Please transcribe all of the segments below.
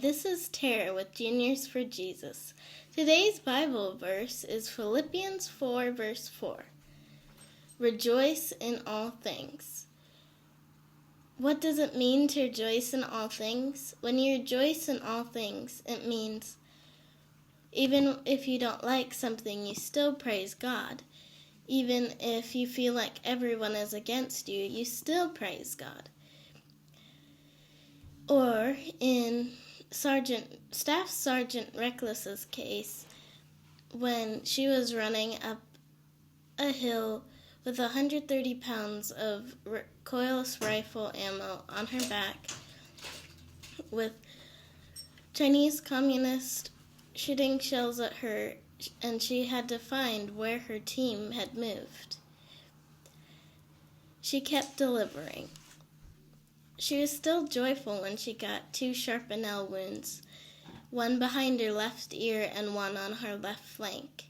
this is Tara with Juniors for Jesus. Today's Bible verse is Philippians 4, verse 4. Rejoice in all things. What does it mean to rejoice in all things? When you rejoice in all things, it means even if you don't like something, you still praise God. Even if you feel like everyone is against you, you still praise God. Or in Staff Sergeant Reckless's case, when she was running up a hill with 130 pounds of recoilless rifle ammo on her back, with Chinese communists shooting shells at her, and she had to find where her team had moved. She kept delivering. She was still joyful when she got 2 Sharpnel wounds, one behind her left ear and one on her left flank.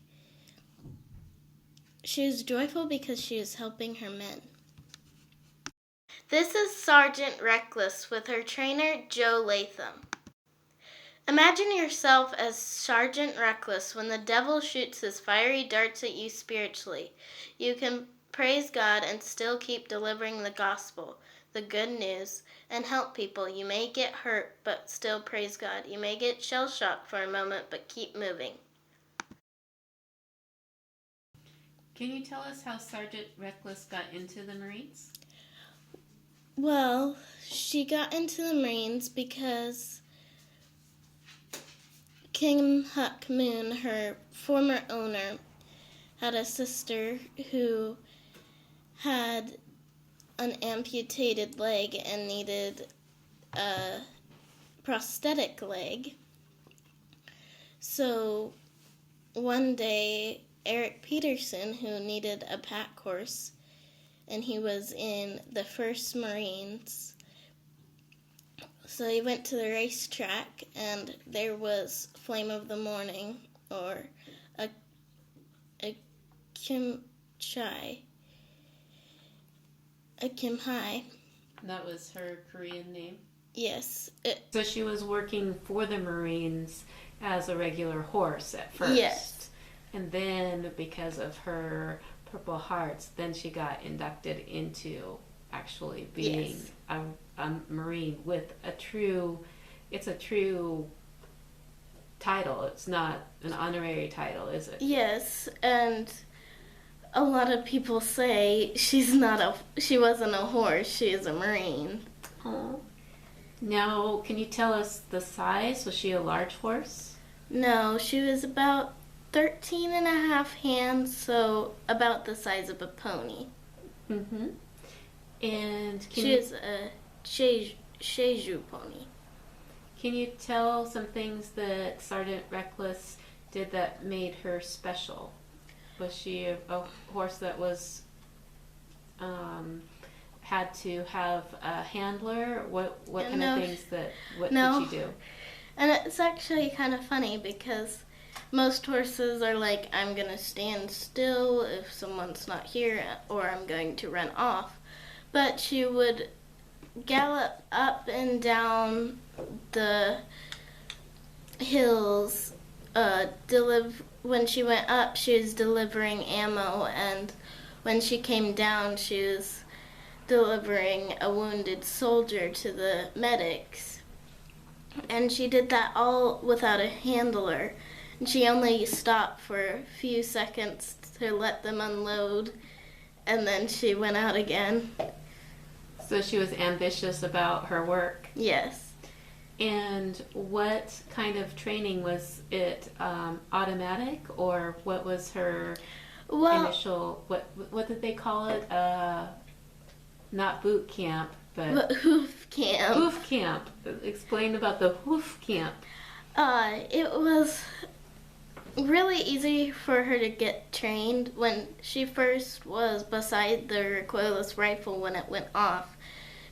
She was joyful because she was helping her men. This is Sergeant Reckless with her trainer, Joe Latham. Imagine yourself as Sergeant Reckless when the devil shoots his fiery darts at you spiritually. You can praise God and still keep delivering the gospel, the good news, and help people. You may get hurt, but still praise God. You may get shell-shocked for a moment, but keep moving. Can you tell us how Sergeant Reckless got into the Marines? Well, she got into the Marines because Kim Huck Moon, her former owner, had a sister who had an amputated leg and needed a prosthetic leg. So one day, Eric Peterson, who needed a pack horse, and he was in the 1st Marines, so he went to the racetrack, and there was Flame of the Morning, or a Kim Hai. That was her Korean name? Yes. So she was working for the Marines as a regular horse at first. Yes. And then because of her Purple Hearts, then she got inducted into actually being a Marine with it's a true title. It's not an honorary title, is it? Yes, and a lot of people say she wasn't a horse, she is a Marine. Oh. Now, can you tell us the size? Was she a large horse? No, she was about 13 and a half hands, so about the size of a pony. Mm-hmm. And she is a Sheju pony. Can you tell some things that Sergeant Reckless did that made her special? Was she a horse that was had to have a handler? What kind of things did she do? And it's actually kind of funny because most horses are like, I'm going to stand still if someone's not here, or I'm going to run off. But she would gallop up and down the hills. When she went up, she was delivering ammo, and when she came down, she was delivering a wounded soldier to the medics. And she did that all without a handler. And she only stopped for a few seconds to let them unload, and then she went out again. So she was ambitious about her work? Yes. And what kind of training was it? Automatic, or what was her initial? What did they call it? Not boot camp, but hoof camp. Hoof camp. Explain about the hoof camp. It was really easy for her to get trained. When she first was beside the recoilless rifle when it went off,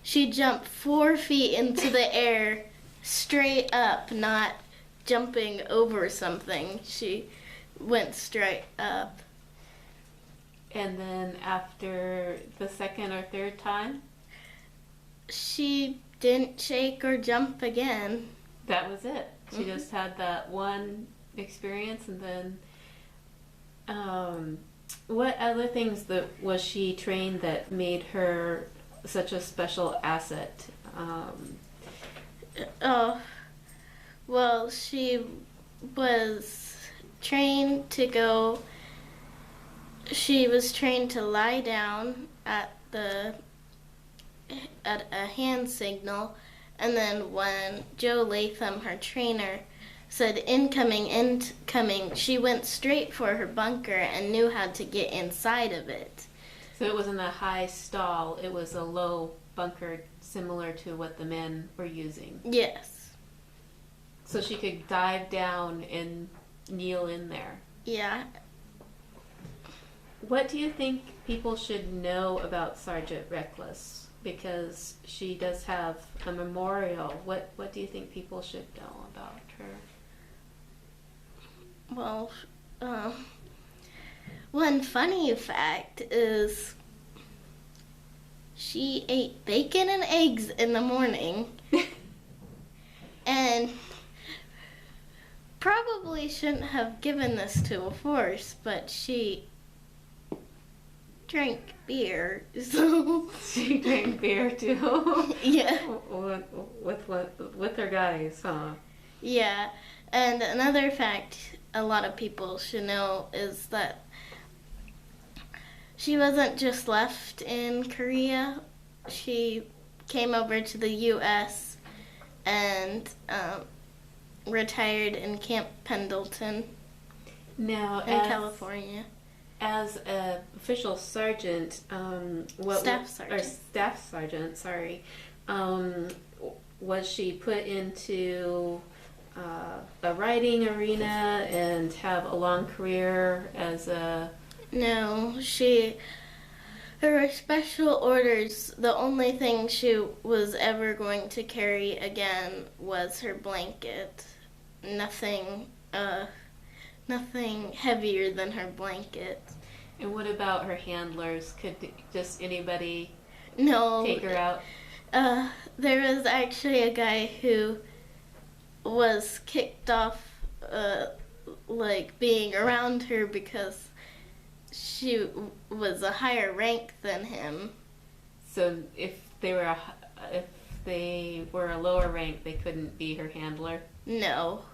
she jumped 4 feet into the air straight up, not jumping over something. She went straight up. And then after the 2nd or 3rd time? She didn't shake or jump again. that was it. She just had that one experience, and then what other things that was she trained that made her such a special asset? Oh, well, she was trained to go. She was trained to lie down at a hand signal, and then when Joe Latham, her trainer, said incoming, incoming, she went straight for her bunker and knew how to get inside of it. So it wasn't a high stall, it was a low bunker similar to what the men were using. Yes. So she could dive down and kneel in there. Yeah. What do you think people should know about Sergeant Reckless? Because she does have a memorial. What do you think people should know about her? Well, one funny fact is she ate bacon and eggs in the morning and probably shouldn't have given this to a horse, but she drank beer, so She drank beer too. yeah. With her guys, huh? Yeah. And another fact a lot of people should know is that she wasn't just left in Korea. She came over to the U.S. and retired in Camp Pendleton Now, in California. As a official sergeant, Staff sergeant. Staff sergeant, sorry, was she put into a riding arena and have a long career as a... No, her special orders, the only thing she was ever going to carry again was her blanket. Nothing heavier than her blanket. And what about her handlers? Could just anybody No. take her out? There was actually a guy who was kicked off, being around her because she was a higher rank than him. So if they were a lower rank, they couldn't be her handler? No.